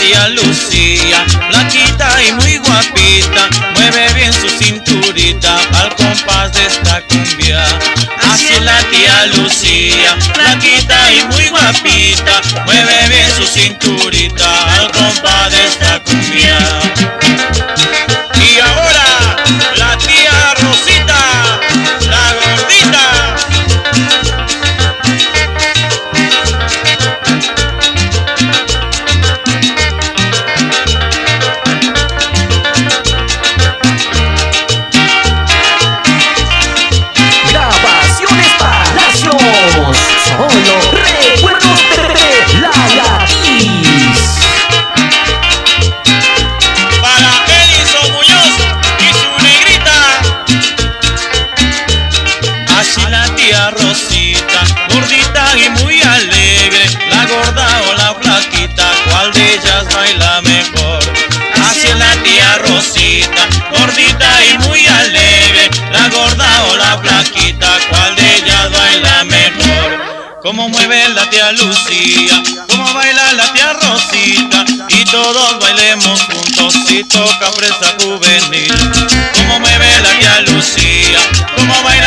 tía Lucía, blanquita y muy guapita, mueve bien su cinturita al compás de esta cumbia. Así es la tía Lucía, blanquita y muy guapita, mueve bien su cinturita al compás de esta cumbia. Y ahora la tía Rosita, la gordita. Grabaciones Palacios, solo recuerdos de la Latiz. Para Edison Muñoz y su negrita. Así la tía Rosita, gordita y muy alegre, la gorda o la flaquita, ¿cuál de ellas baila mejor? Así es la tía Rosita, gordita y muy alegre, la gorda o la flaquita, ¿cuál de ellas baila mejor? Como mueve la tía Lucía, como baila la tía Rosita, y todos bailemos juntos si toca fresa juvenil. Como mueve la tía Lucía, como baila